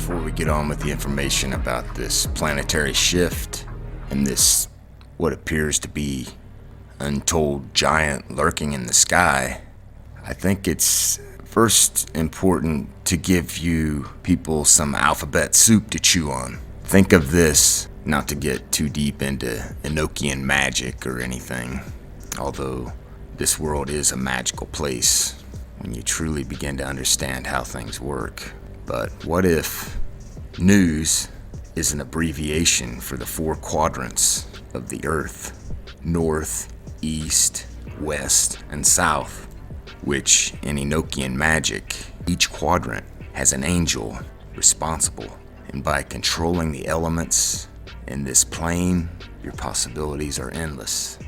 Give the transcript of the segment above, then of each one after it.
before we get on with the information about this planetary shift and this what appears to be untold giant lurking in the sky, I think it's first important to give you people some alphabet soup to chew on. Think of this, not to get too deep into Enochian magic or anything, although this world is a magical place when you truly begin to understand how things work. But what if news is an abbreviation for the four quadrants of the Earth: North, East, West, and South, which in Enochian magic, each quadrant has an angel responsible, and by controlling the elements in this plane, your possibilities are endless.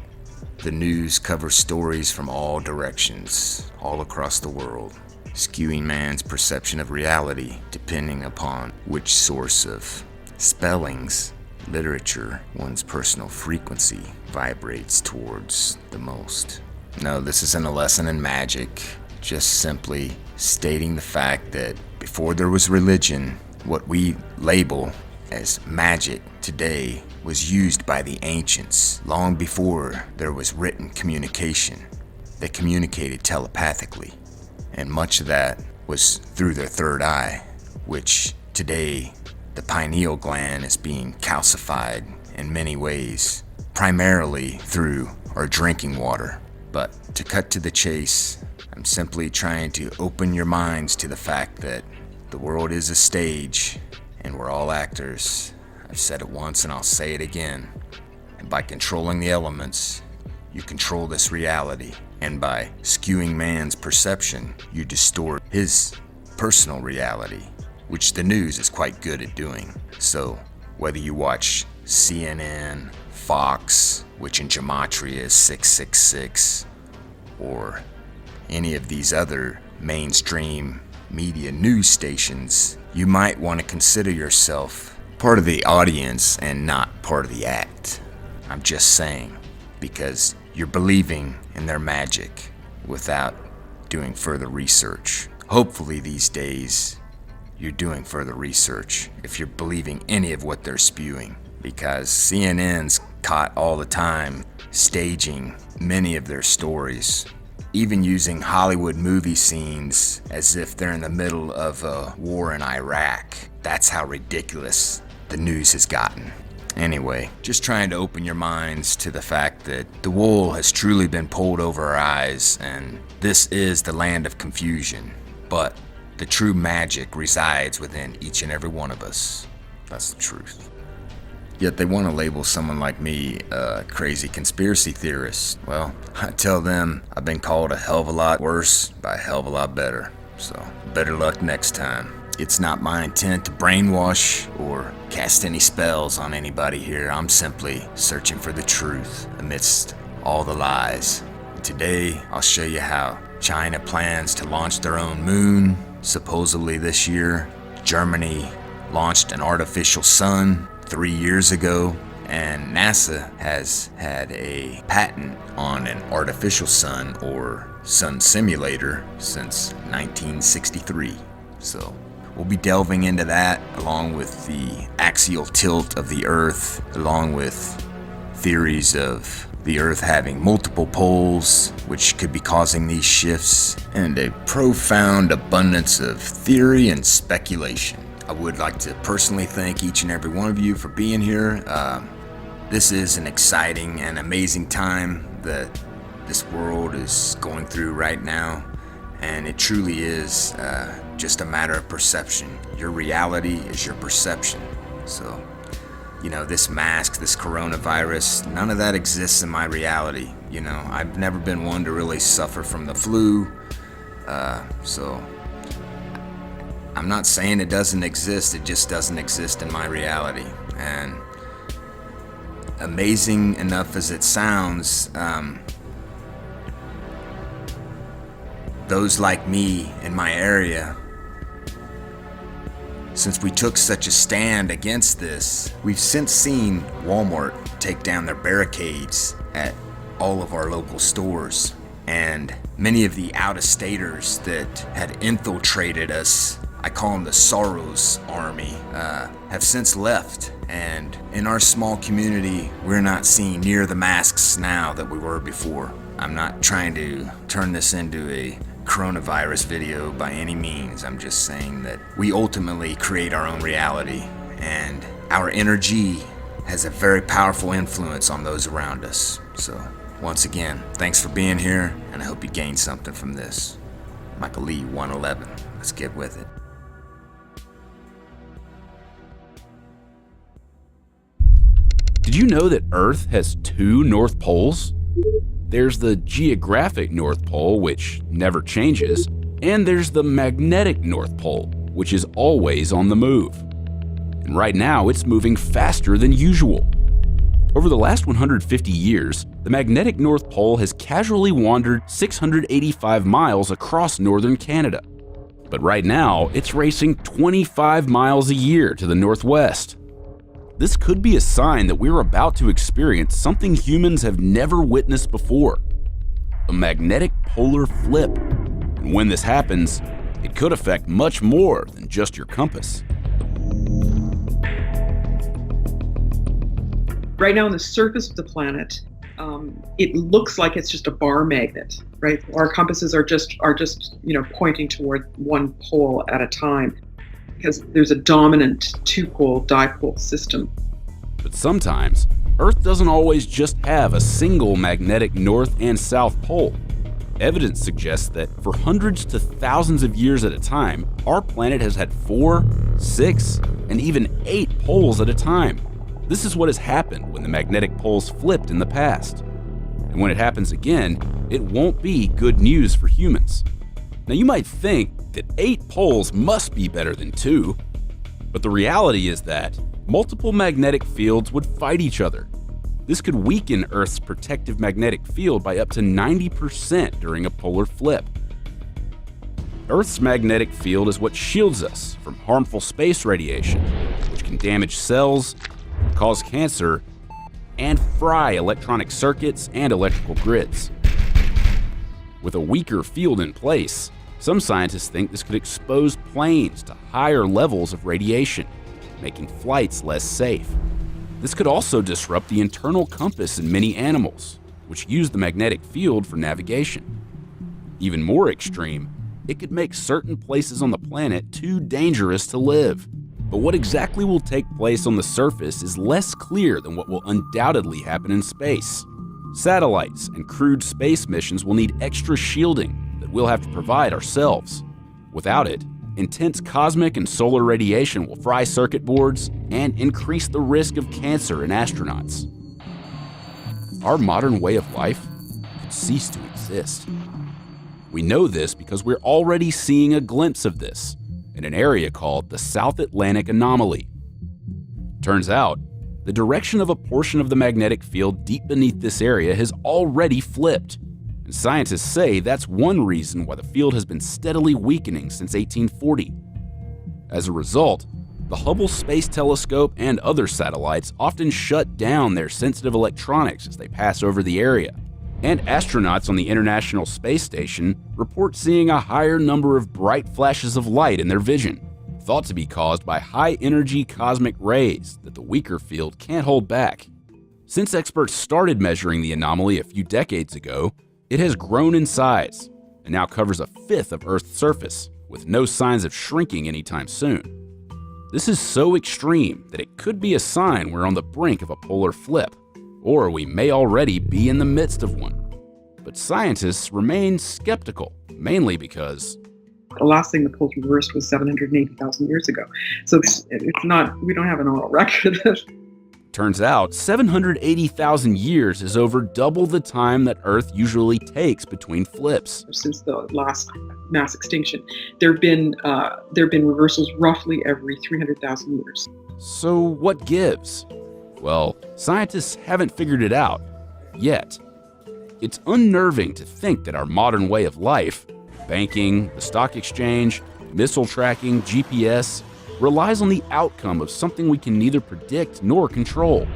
The news covers stories from all directions, all across the world, skewing man's perception of reality depending upon which source of spellings, literature, one's personal frequency vibrates towards the most. No, this isn't a lesson in magic, just simply stating the fact that before there was religion, what we label as magic today was used by the ancients long before there was written communication. They communicated telepathically, and much of that was through their third eye, which today the pineal gland is being calcified in many ways, primarily through our drinking water. But to cut to the chase, I'm simply trying to open your minds to the fact that the world is a stage and we're all actors. I've said it once and I'll say it again. And by controlling the elements, you control this reality. And by skewing man's perception, you distort his personal reality, which the news is quite good at doing. So whether you watch CNN, Fox, which in gematria is 666, or any of these other mainstream media news stations, you might want to consider yourself part of the audience and not part of the act. I'm just saying, because you're believing in their magic without doing further research. Hopefully these days you're doing further research if you're believing any of what they're spewing, because CNN's caught all the time staging many of their stories, even using Hollywood movie scenes as if they're in the middle of a war in Iraq. That's how ridiculous the news has gotten. Anyway, just trying to open your minds to the fact that the wool has truly been pulled over our eyes, and this is the land of confusion. But the true magic resides within each and every one of us. That's the truth. Yet they want to label someone like me a crazy conspiracy theorist. Well, I tell them I've been called a hell of a lot worse by a hell of a lot better. So, better luck next time. It's not my intent to brainwash or cast any spells on anybody here. I'm simply searching for the truth amidst all the lies. Today, I'll show you how China plans to launch their own moon, supposedly this year. Germany launched an artificial sun 3 years ago, and NASA has had a patent on an artificial sun or sun simulator since 1963. So we'll be delving into that, along with the axial tilt of the Earth, along with theories of the Earth having multiple poles, which could be causing these shifts, and a profound abundance of theory and speculation. I would like to personally thank each and every one of you for being here. This is an exciting and amazing time that this world is going through right now, and it truly is just a matter of perception. Your reality is your perception. So, this mask, this coronavirus, none of that exists in my reality. I've never been one to really suffer from the flu, so I'm not saying it doesn't exist, it just doesn't exist in my reality. And amazing enough as it sounds, those like me in my area, since we took such a stand against this, we've since seen Walmart take down their barricades at all of our local stores. And many of the out-of-staters that had infiltrated us I call them the Sorrow's Army, have since left. And in our small community, we're not seeing near the masks now that we were before. I'm not trying to turn this into a coronavirus video by any means. I'm just saying that we ultimately create our own reality, and our energy has a very powerful influence on those around us. So, once again, thanks for being here, and I hope you gained something from this. Michael Lee, 111. Let's get with it. Did you know that Earth has two North Poles? There's the geographic North Pole, which never changes, and there's the magnetic North Pole, which is always on the move. And right now, it's moving faster than usual. Over the last 150 years, the magnetic North Pole has casually wandered 685 miles across northern Canada. But right now, it's racing 25 miles a year to the northwest. This could be a sign that we're about to experience something humans have never witnessed before: a magnetic polar flip. And when this happens, it could affect much more than just your compass. Right now on the surface of the planet, it looks like it's just a bar magnet, right? Our compasses are just pointing toward one pole at a time, because there's a dominant two-pole dipole system. But sometimes, Earth doesn't always just have a single magnetic north and south pole. Evidence suggests that for hundreds to thousands of years at a time, our planet has had 4, 6, and even 8 poles at a time. This is what has happened when the magnetic poles flipped in the past. And when it happens again, it won't be good news for humans. Now you might think that 8 poles must be better than 2, but the reality is that multiple magnetic fields would fight each other. This could weaken Earth's protective magnetic field by up to 90% during a polar flip. Earth's magnetic field is what shields us from harmful space radiation, which can damage cells, cause cancer, and fry electronic circuits and electrical grids. With a weaker field in place, some scientists think this could expose planes to higher levels of radiation, making flights less safe. This could also disrupt the internal compass in many animals, which use the magnetic field for navigation. Even more extreme, it could make certain places on the planet too dangerous to live. But what exactly will take place on the surface is less clear than what will undoubtedly happen in space. Satellites and crewed space missions will need extra shielding that we'll have to provide ourselves. Without it, intense cosmic and solar radiation will fry circuit boards and increase the risk of cancer in astronauts. Our modern way of life could cease to exist. We know this because we're already seeing a glimpse of this in an area called the South Atlantic Anomaly. Turns out, the direction of a portion of the magnetic field deep beneath this area has already flipped. And scientists say that's one reason why the field has been steadily weakening since 1840. As a result, the Hubble Space Telescope and other satellites often shut down their sensitive electronics as they pass over the area. And astronauts on the International Space Station report seeing a higher number of bright flashes of light in their vision, thought to be caused by high-energy cosmic rays that the weaker field can't hold back. Since experts started measuring the anomaly a few decades ago, it has grown in size and now covers a fifth of Earth's surface, with no signs of shrinking anytime soon. This is so extreme that it could be a sign we're on the brink of a polar flip, or we may already be in the midst of one. But scientists remain skeptical, mainly because the last thing the poles reversed was 780,000 years ago. So it's not, we don't have an oral record of it. Turns out 780,000 years is over double the time that Earth usually takes between flips. Since the last mass extinction, there have been reversals roughly every 300,000 years. So what gives? Well, scientists haven't figured it out yet. It's unnerving to think that our modern way of life, banking, the stock exchange, missile tracking, GPS, relies on the outcome of something we can neither predict nor control.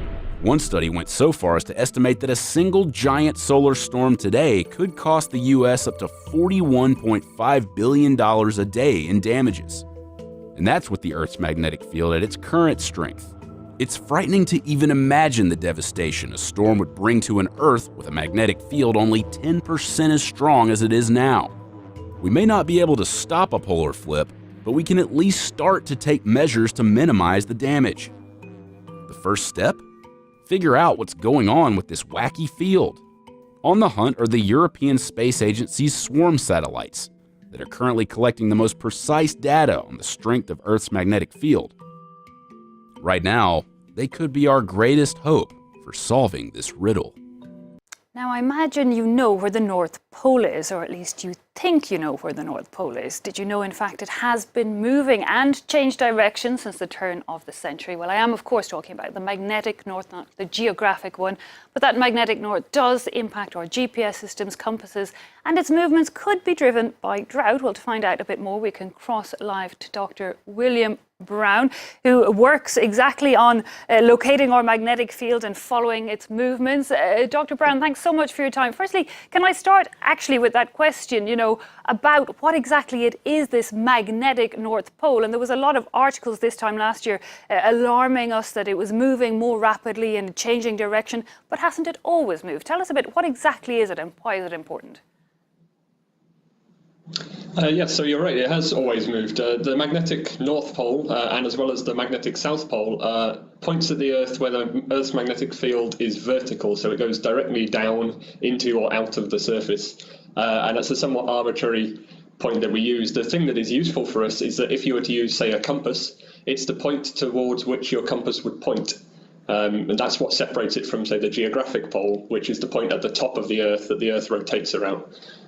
One study went so far as to estimate that a single giant solar storm today could cost the US up to $41.5 billion a day in damages. And that's with the Earth's magnetic field at its current strength. It's frightening to even imagine the devastation a storm would bring to an Earth with a magnetic field only 10% as strong as it is now. We may not be able to stop a polar flip, but we can at least start to take measures to minimize the damage. The first step? Figure out what's going on with this wacky field. On the hunt are the European Space Agency's swarm satellites that are currently collecting the most precise data on the strength of Earth's magnetic field. Right now, they could be our greatest hope for solving this riddle. Now, I imagine you know where the North Pole is, or at least you think you know where the North Pole is. Did you know, in fact, it has been moving and changed direction since the turn of the century? Well, I am, of course, talking about the magnetic north, not the geographic one. But that magnetic north does impact our GPS systems, compasses, and its movements could be driven by drought. Well, to find out a bit more, we can cross live to Dr. William Brown, who works exactly on locating our magnetic field and following its movements. Dr. Brown, thanks so much for your time. Firstly, can I start actually with that question, about what exactly it is, this magnetic North Pole? And there was a lot of articles this time last year alarming us that it was moving more rapidly and changing direction, but hasn't it always moved? Tell us a bit, what exactly is it and why is it important? Yes, so you're right, it has always moved. The magnetic North Pole and as well as the magnetic South Pole points at the Earth where the Earth's magnetic field is vertical, so it goes directly down into or out of the surface. And that's a somewhat arbitrary point that we use. The thing that is useful for us is that if you were to use, say, a compass, it's the point towards which your compass would point. And that's what separates it from, say, the geographic pole, which is the point at the top of the Earth that the Earth rotates around.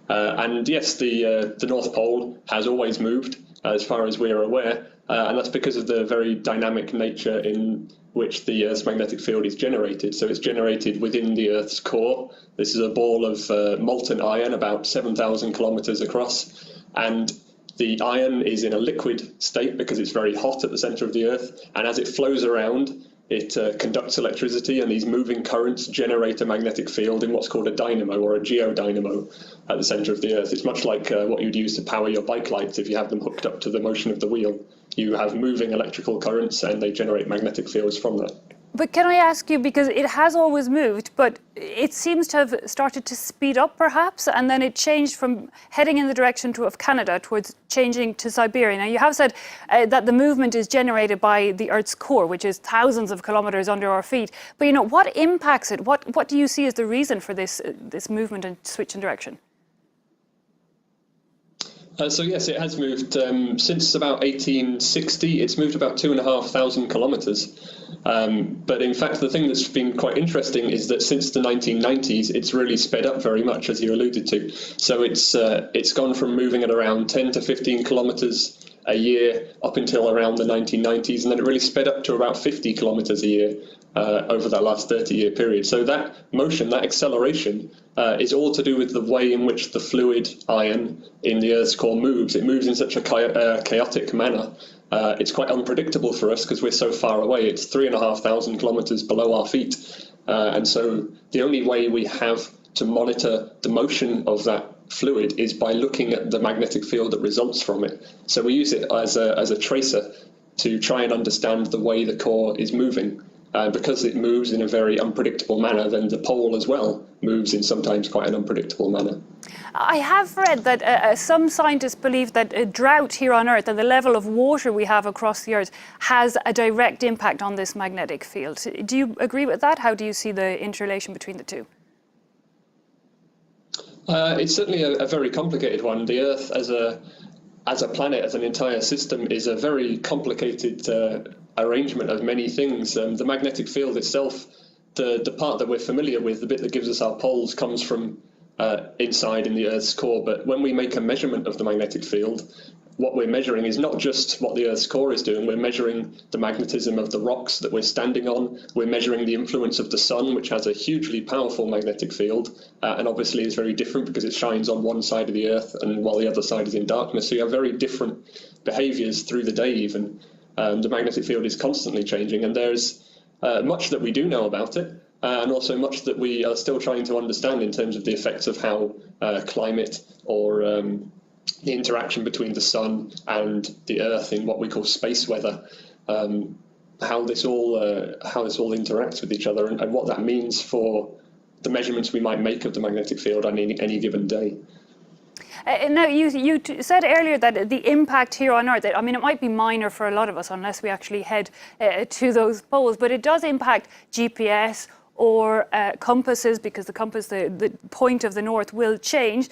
And yes, the North Pole has always moved, as far as we are aware, and that's because of the very dynamic nature in which the Earth's magnetic field is generated. So it's generated within the Earth's core. This is a ball of molten iron about 7,000 kilometers across, and the iron is in a liquid state because it's very hot at the center of the Earth, and as it flows around, it conducts electricity, and these moving currents generate a magnetic field in what's called a dynamo or a geodynamo at the center of the Earth. It's much like what you'd use to power your bike lights if you have them hooked up to the motion of the wheel. You have moving electrical currents and they generate magnetic fields from that. But can I ask you, because it has always moved, but it seems to have started to speed up perhaps, and then it changed from heading in the direction of Canada towards changing to Siberia. Now, you have said that the movement is generated by the Earth's core, which is thousands of kilometers under our feet. But, what impacts it? What do you see as the reason for this movement and switch in direction? So yes, it has moved since about 1860. It's moved about 2,500 kilometers. But in fact, the thing that's been quite interesting is that since the 1990s, it's really sped up very much, as you alluded to. So it's gone from moving at around 10 to 15 kilometers a year up until around the 1990s, and then it really sped up to about 50 kilometers a year over that last 30-year period. So that motion, that acceleration, is all to do with the way in which the fluid iron in the Earth's core moves. It moves in such a chaotic manner. It's quite unpredictable for us because we're so far away. It's 3,500 kilometers below our feet. And so the only way we have to monitor the motion of that fluid is by looking at the magnetic field that results from it. So we use it as a tracer to try and understand the way the core is moving. Because it moves in a very unpredictable manner, then the pole as well moves in sometimes quite an unpredictable manner. I have read that some scientists believe that a drought here on Earth and the level of water we have across the Earth has a direct impact on this magnetic field. Do you agree with that? How do you see the interrelation between the two? It's certainly a very complicated one. The Earth as a planet, as an entire system, is a very complicated arrangement of many things. The magnetic field itself, the part that we're familiar with, the bit that gives us our poles, comes from inside in the Earth's core. But when we make a measurement of the magnetic field, what we're measuring is not just what the Earth's core is doing. We're measuring the magnetism of the rocks that we're standing on. We're measuring the influence of the sun, which has a hugely powerful magnetic field, and obviously is very different because it shines on one side of the Earth and while the other side is in darkness. So you have very different behaviors through the day even. The magnetic field is constantly changing, and there's much that we do know about it, and also much that we are still trying to understand in terms of the effects of how climate or the interaction between the sun and the Earth in what we call space weather, how this all interacts with each other, and what that means for the measurements we might make of the magnetic field on any given day. Now, you said earlier that the impact here on Earth, I mean, it might be minor for a lot of us unless we actually head to those poles, but it does impact GPS or compasses, because the compass, the point of the north will change.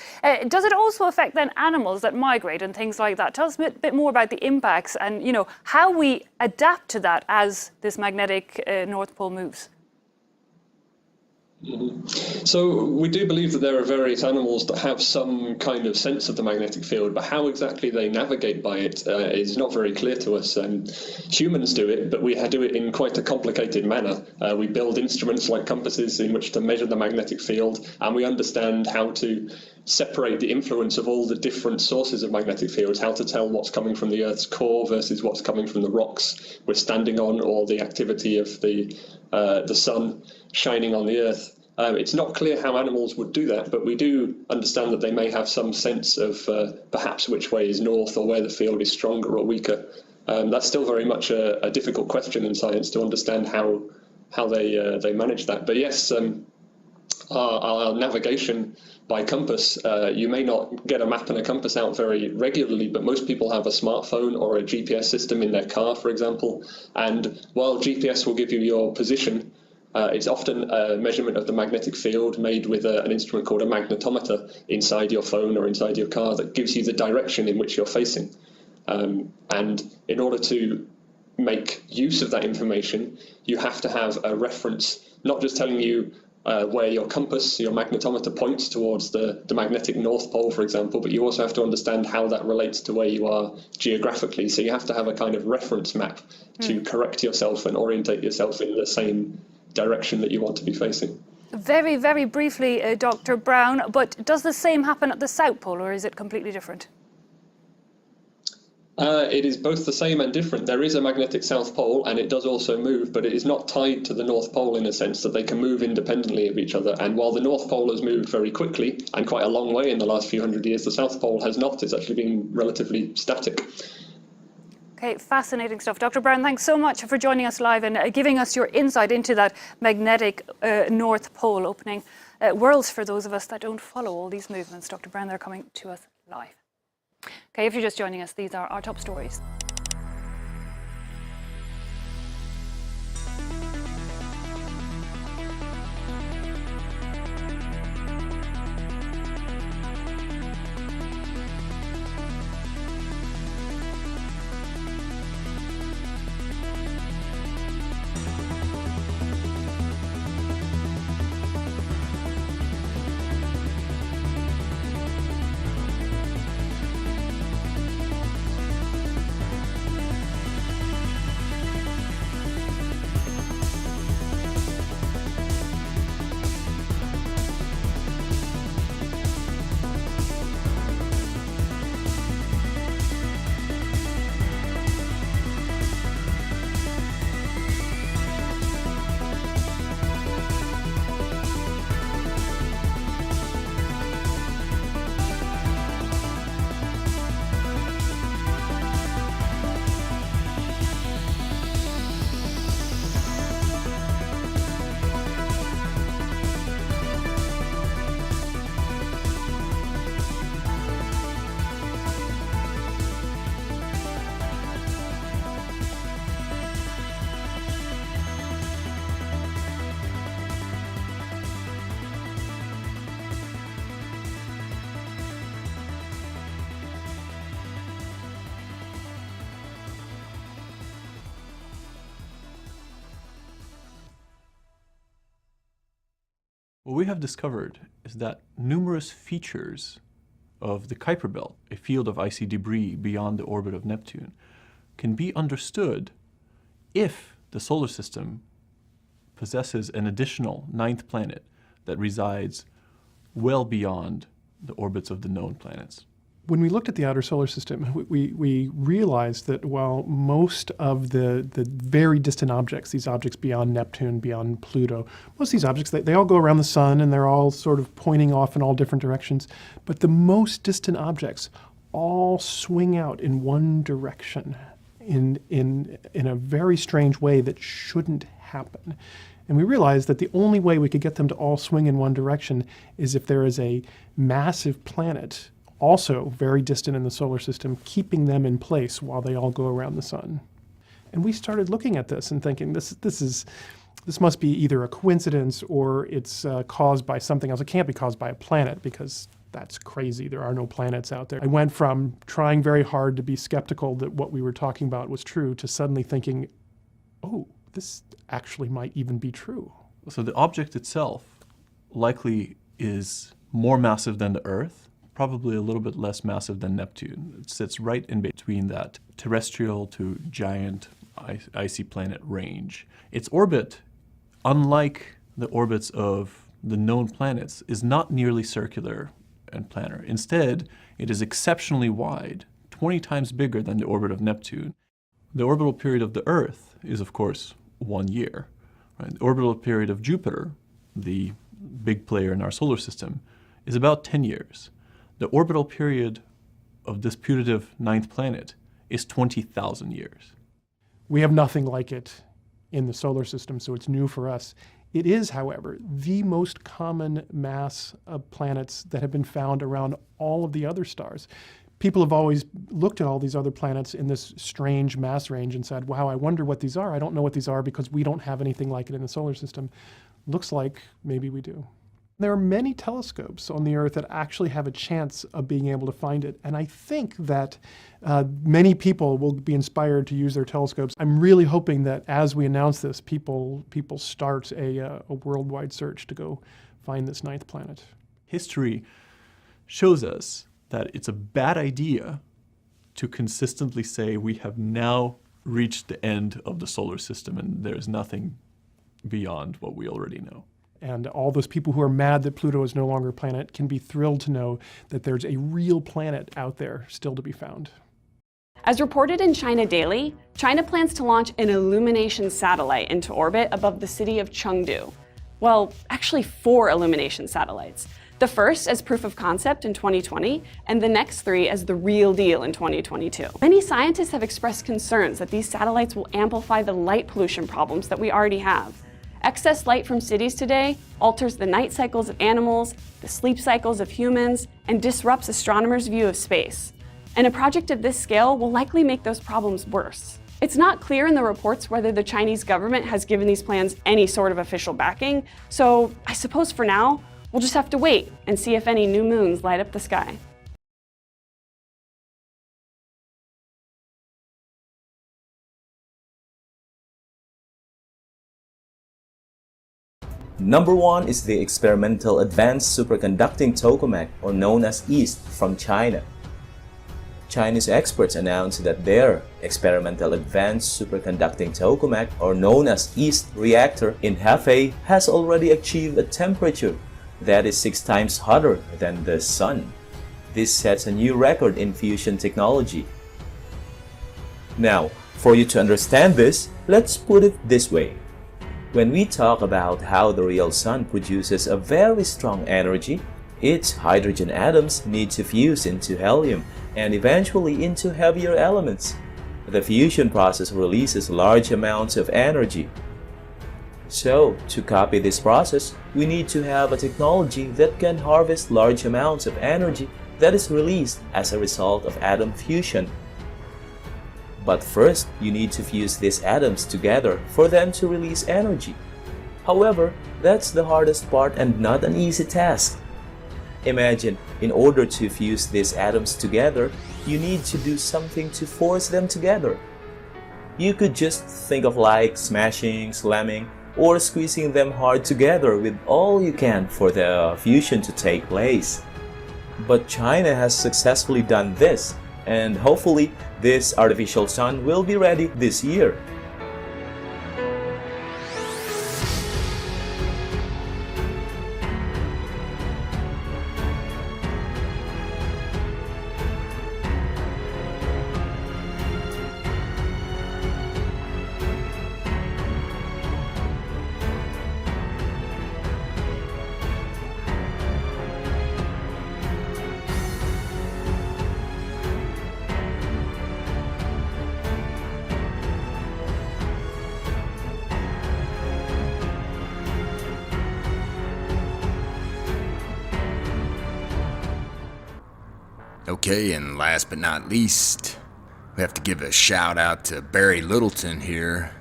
Does it also affect then animals that migrate and things like that? Tell us a bit more about the impacts and, you know, how we adapt to that as this magnetic North Pole moves. So we do believe that there are various animals that have some kind of sense of the magnetic field, but how exactly they navigate by it is not very clear to us. Humans do it, but we do it in quite a complicated manner. We build instruments like compasses in which to measure the magnetic field, and we understand how to separate the influence of all the different sources of magnetic fields, how to tell what's coming from the Earth's core versus what's coming from the rocks we're standing on, or the activity of the sun shining on the Earth. It's not clear how animals would do that, but we do understand that they may have some sense of perhaps which way is north or where the field is stronger or weaker. That's still very much a difficult question in science to understand how they manage that. But yes, our navigation by compass, you may not get a map and a compass out very regularly, but most people have a smartphone or a GPS system in their car, for example. And while GPS will give you your position, it's often a measurement of the magnetic field made with an instrument called a magnetometer inside your phone or inside your car that gives you the direction in which you're facing. And in order to make use of that information, you have to have a reference, not just telling you where your compass, your magnetometer points towards the magnetic North Pole, for example, but you also have to understand how that relates to where you are geographically. So you have to have a kind of reference map to correct yourself and orientate yourself in the same direction that you want to be facing. Very, very briefly, Dr. Brown, but does the same happen at the South Pole, or is it completely different? It is both the same and different. There is a magnetic South Pole, and it does also move, but it is not tied to the North Pole in a sense that they can move independently of each other. And while the North Pole has moved very quickly and quite a long way in the last few hundred years, the South Pole has not. It's actually been relatively static. Okay, fascinating stuff. Dr. Brown, thanks so much for joining us live and giving us your insight into that magnetic North Pole, opening worlds for those of us that don't follow all these movements. Dr. Brown, they're coming to us live. Okay, if you're just joining us, these are our top stories. What we have discovered is that numerous features of the Kuiper Belt, a field of icy debris beyond the orbit of Neptune, can be understood if the solar system possesses an additional ninth planet that resides well beyond the orbits of the known planets. When we looked at the outer solar system, we realized that while most of the very distant objects, these objects beyond Neptune, beyond Pluto, most of these objects, they all go around the sun and they're all sort of pointing off in all different directions. But the most distant objects all swing out in one direction in a very strange way that shouldn't happen. And we realized that the only way we could get them to all swing in one direction is if there is a massive planet, also very distant in the solar system, keeping them in place while they all go around the sun. And we started looking at this and thinking, this must be either a coincidence or it's caused by something else. It can't be caused by a planet because that's crazy. There are no planets out there. I went from trying very hard to be skeptical that what we were talking about was true to suddenly thinking, oh, this actually might even be true. So the object itself likely is more massive than the Earth, probably a little bit less massive than Neptune. It sits right in between that terrestrial to giant icy planet range. Its orbit, unlike the orbits of the known planets, is not nearly circular and planar. Instead, it is exceptionally wide, 20 times bigger than the orbit of Neptune. The orbital period of the Earth is, of course, 1 year. Right? The orbital period of Jupiter, the big player in our solar system, is about 10 years. The orbital period of this putative ninth planet is 20,000 years. We have nothing like it in the solar system, so it's new for us. It is, however, the most common mass of planets that have been found around all of the other stars. People have always looked at all these other planets in this strange mass range and said, wow, I wonder what these are. I don't know what these are because we don't have anything like it in the solar system. Looks like maybe we do. There are many telescopes on the Earth that actually have a chance of being able to find it. And I think that many people will be inspired to use their telescopes. I'm really hoping that as we announce this, people start a worldwide search to go find this ninth planet. History shows us that it's a bad idea to consistently say we have now reached the end of the solar system and there's nothing beyond what we already know. And all those people who are mad that Pluto is no longer a planet can be thrilled to know that there's a real planet out there still to be found. As reported in China Daily, China plans to launch an illumination satellite into orbit above the city of Chengdu. Well, actually 4 illumination satellites. The first as proof of concept in 2020, and the next 3 as the real deal in 2022. Many scientists have expressed concerns that these satellites will amplify the light pollution problems that we already have. Excess light from cities today alters the night cycles of animals, the sleep cycles of humans, and disrupts astronomers' view of space. And a project of this scale will likely make those problems worse. It's not clear in the reports whether the Chinese government has given these plans any sort of official backing, so I suppose for now, we'll just have to wait and see if any new moons light up the sky. Number 1 is the experimental advanced superconducting tokamak, or known as EAST, from China. Chinese experts announced that their experimental advanced superconducting tokamak, or known as EAST reactor in Hefei, has already achieved a temperature that is 6 times hotter than the Sun. This sets a new record in fusion technology. Now, for you to understand this, let's put it this way. When we talk about how the real Sun produces a very strong energy, its hydrogen atoms need to fuse into helium and eventually into heavier elements. The fusion process releases large amounts of energy. So, to copy this process, we need to have a technology that can harvest large amounts of energy that is released as a result of atom fusion. But first, you need to fuse these atoms together for them to release energy. However, that's the hardest part and not an easy task. Imagine, in order to fuse these atoms together, you need to do something to force them together. You could just think of like smashing, slamming, or squeezing them hard together with all you can for the fusion to take place. But China has successfully done this, and hopefully this artificial sun will be ready this year. Okay, and last but not least, we have to give a shout out to Barry Littleton here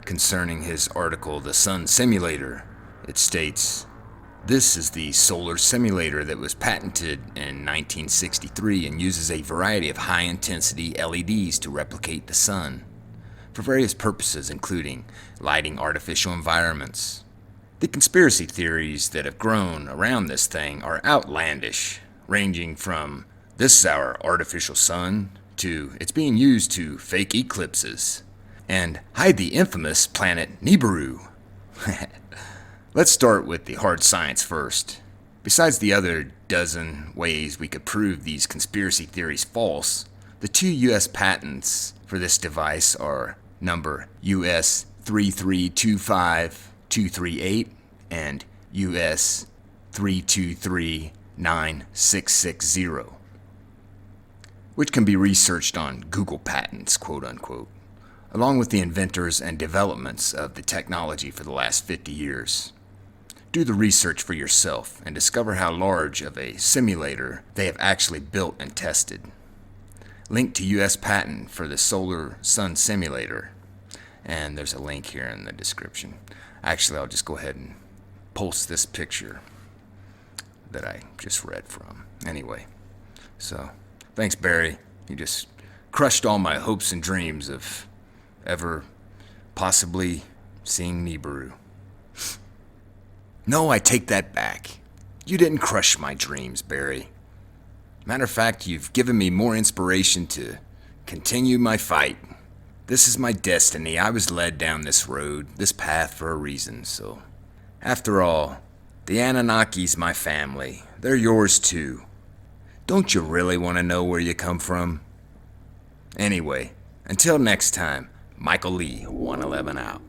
concerning his article, The Sun Simulator. It states, "This is the solar simulator that was patented in 1963 and uses a variety of high-intensity LEDs to replicate the sun for various purposes, including lighting artificial environments. The conspiracy theories that have grown around this thing are outlandish, ranging from 'this is our artificial sun' to 'it's being used to fake eclipses' and 'hide the infamous planet Nibiru.' Let's start with the hard science first. Besides the other dozen ways we could prove these conspiracy theories false, the 2 U.S. patents for this device are number US 3325238 and US 3239660, which can be researched on Google Patents, quote unquote, along with the inventors and developments of the technology for the last 50 years. Do the research for yourself and discover how large of a simulator they have actually built and tested. Link to U.S. patent for the solar sun simulator. And there's a link here in the description. Actually, I'll just go ahead and post this picture that I just read from. Anyway, so thanks, Barry. You just crushed all my hopes and dreams of ever possibly seeing Nibiru. No, I take that back. You didn't crush my dreams, Barry. Matter of fact, you've given me more inspiration to continue my fight. This is my destiny. I was led down this road, this path for a reason, so. After all, the Anunnaki's my family. They're yours too. Don't you really want to know where you come from? Anyway, until next time, Michael Lee, 111 out.